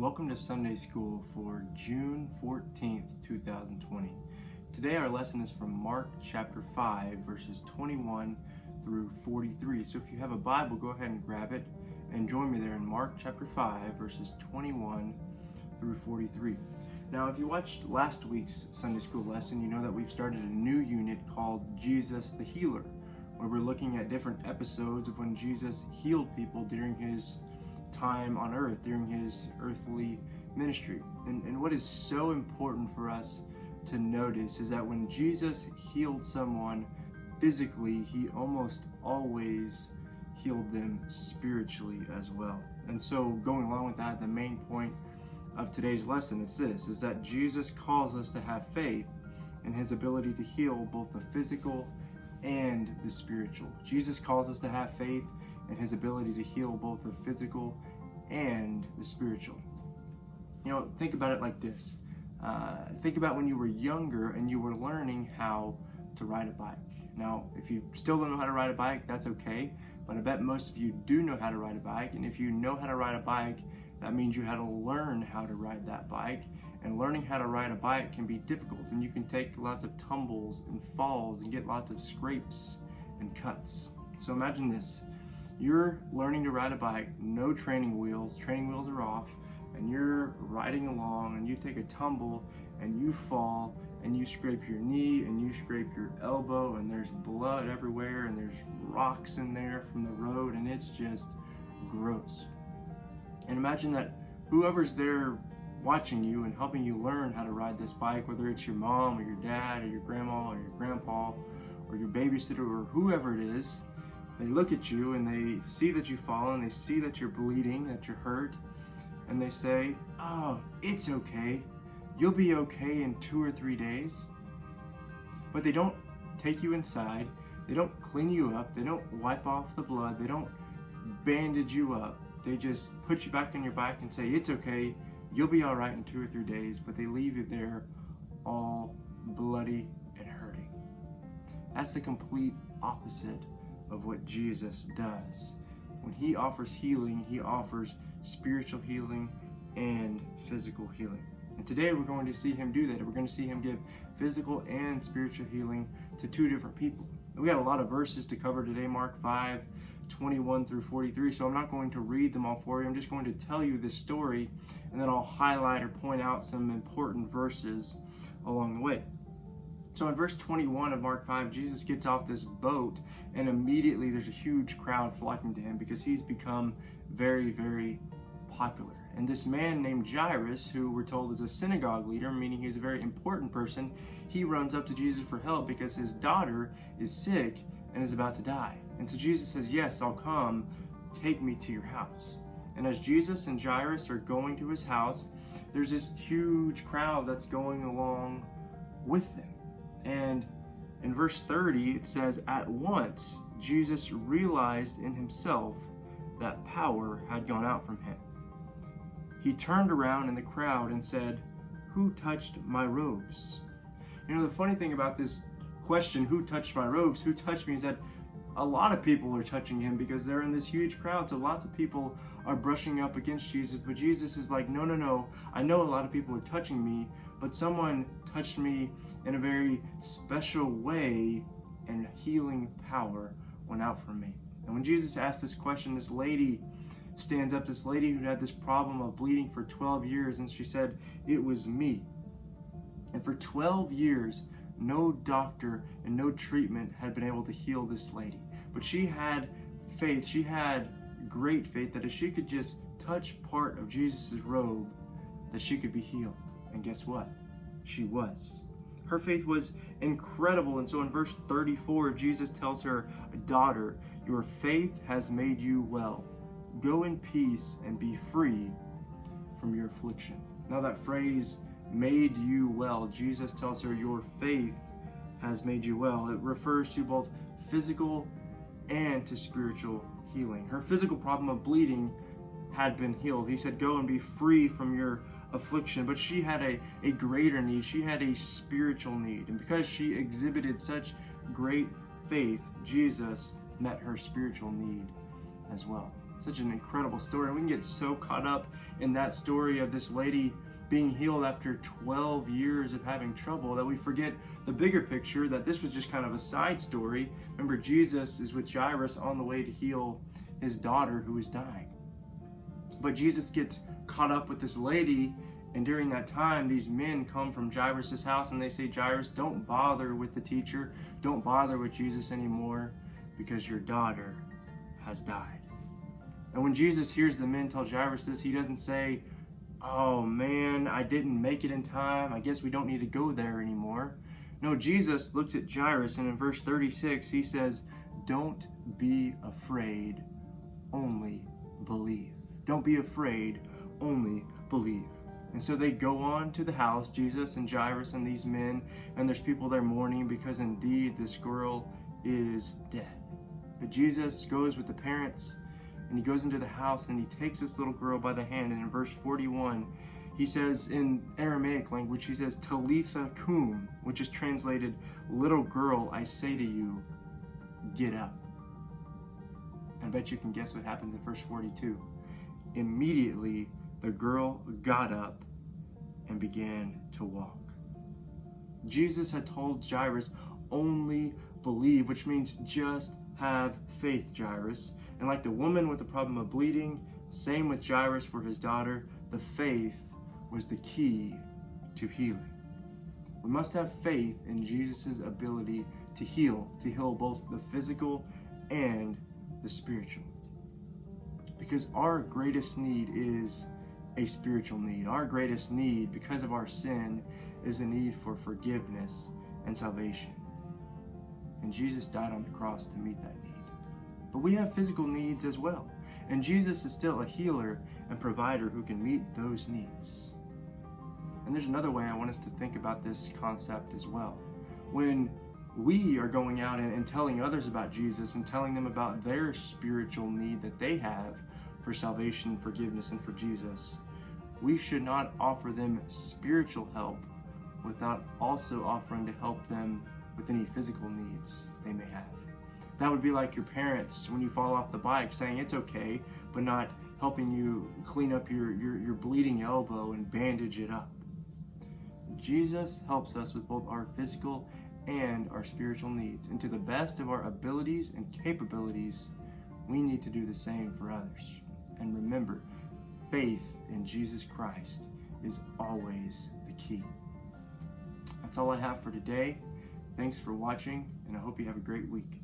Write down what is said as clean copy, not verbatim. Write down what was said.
welcome to Sunday School for June 14th, 2020. Today our lesson is from Mark chapter 5, verses 21 through 43. So if you have a Bible, go ahead and grab it and join me there in Mark chapter 5, verses 21 through 43. Now, if you watched last week's Sunday School lesson, you know that we've started a new unit called Jesus the Healer, where we're looking at different episodes of when Jesus healed people during his time on earth, during his earthly ministry. And what is so important for us to notice is that when Jesus healed someone physically, he almost always healed them spiritually as well. And so going along with that, the main point of today's lesson is that Jesus calls us to have faith in his ability to heal both the physical and the spiritual. Jesus calls us to have faith in his ability to heal both the physical and the spiritual. You know, think about it like this. Think about when you were younger and you were learning how to ride a bike. Now, if you still don't know how to ride a bike, that's okay, but I bet most of you do know how to ride a bike, and if you know how to ride a bike, that means you had to learn how to ride that bike, and learning how to ride a bike can be difficult, and you can take lots of tumbles and falls and get lots of scrapes and cuts. So imagine this. You're learning to ride a bike, no training wheels are off, and you're riding along and you take a tumble and you fall and you scrape your knee and you scrape your elbow and there's blood everywhere and there's rocks in there from the road and it's just gross. And imagine that whoever's there watching you and helping you learn how to ride this bike, whether it's your mom or your dad or your grandma or your grandpa or your babysitter or whoever it is, they look at you and they see that you fall and they see that you're bleeding, that you're hurt, and they say, "Oh, it's okay. You'll be okay in 2 or 3 days." But they don't take you inside, they don't clean you up, they don't wipe off the blood, they don't bandage you up. They just put you back on your bike and say, "It's okay, you'll be all right in 2 or 3 days," but they leave you there all bloody and hurting. That's the complete opposite of what Jesus does. When he offers healing, he offers spiritual healing and physical healing. And today we're going to see him do that. We're going to see him give physical and spiritual healing to two different people. We got a lot of verses to cover today, Mark 5, 21 through 43, so I'm not going to read them all for you. I'm just going to tell you this story, and then I'll highlight or point out some important verses along the way. So in verse 21 of Mark 5, Jesus gets off this boat, and immediately there's a huge crowd flocking to him because he's become very, very popular. And this man named Jairus, who we're told is a synagogue leader, meaning he's a very important person, he runs up to Jesus for help because his daughter is sick and is about to die. And so Jesus says, "Yes, I'll come. Take me to your house." And as Jesus and Jairus are going to his house, there's this huge crowd that's going along with them. And in verse 30, it says, "At once Jesus realized in himself that power had gone out from him. He turned around in the crowd and said, 'Who touched my robes?'" You know, the funny thing about this question, "Who touched my robes? Who touched me?" is that a lot of people are touching him because they're in this huge crowd. So lots of people are brushing up against Jesus, but Jesus is like, no. I know a lot of people are touching me, but someone touched me in a very special way, and healing power went out from me. And when Jesus asked this question, this lady stands up, this lady who had this problem of bleeding for 12 years, and she said, "It was me." And for 12 years, no doctor and no treatment had been able to heal this lady. But she had faith, she had great faith that if she could just touch part of Jesus' robe, that she could be healed. And guess what? She was. Her faith was incredible. And so in verse 34, Jesus tells her, "Daughter, your faith has made you well. Go in peace and be free from your affliction." Now that phrase, "made you well," Jesus tells her, "Your faith has made you well." It refers to both physical and to spiritual healing. Her physical problem of bleeding had been healed. He said, "Go and be free from your affliction." But she had a greater need. She had a spiritual need. And because she exhibited such great faith, Jesus met her spiritual need as well. Such an incredible story. And we can get so caught up in that story of this lady being healed after 12 years of having trouble that we forget the bigger picture, that this was just kind of a side story. Remember, Jesus is with Jairus on the way to heal his daughter who is dying. But Jesus gets caught up with this lady, and during that time, these men come from Jairus' house and they say, Jairus, don't bother with the teacher. Don't bother with Jesus anymore because your daughter has died. And when Jesus hears the men tell Jairus this, he doesn't say, oh man, I didn't make it in time. I guess we don't need to go there anymore. No, Jesus looks at Jairus, and in verse 36, he says, don't be afraid, only believe. Don't be afraid, only believe. And so they go on to the house, Jesus and Jairus and these men, and there's people there mourning because indeed this girl is dead. But Jesus goes with the parents, and he goes into the house and he takes this little girl by the hand, and in verse 41, he says in Aramaic language, he says, Talitha kum, which is translated, little girl, I say to you, get up. And I bet you can guess what happens in verse 42. Immediately, the girl got up and began to walk. Jesus had told Jairus, only believe, which means just have faith, Jairus. And like the woman with the problem of bleeding, same with Jairus for his daughter, the faith was the key to healing. We must have faith in Jesus' ability to heal both the physical and the spiritual. Because our greatest need is a spiritual need. Our greatest need, because of our sin, is the need for forgiveness and salvation. And Jesus died on the cross to meet that need. But we have physical needs as well. And Jesus is still a healer and provider who can meet those needs. And there's another way I want us to think about this concept as well. When we are going out and telling others about Jesus and telling them about their spiritual need that they have for salvation, forgiveness, and for Jesus, we should not offer them spiritual help without also offering to help them with any physical needs they may have. That would be like your parents when you fall off the bike saying it's okay, but not helping you clean up your bleeding elbow and bandage it up. Jesus helps us with both our physical and our spiritual needs. And to the best of our abilities and capabilities, we need to do the same for others. And remember, faith in Jesus Christ is always the key. That's all I have for today. Thanks for watching, and I hope you have a great week.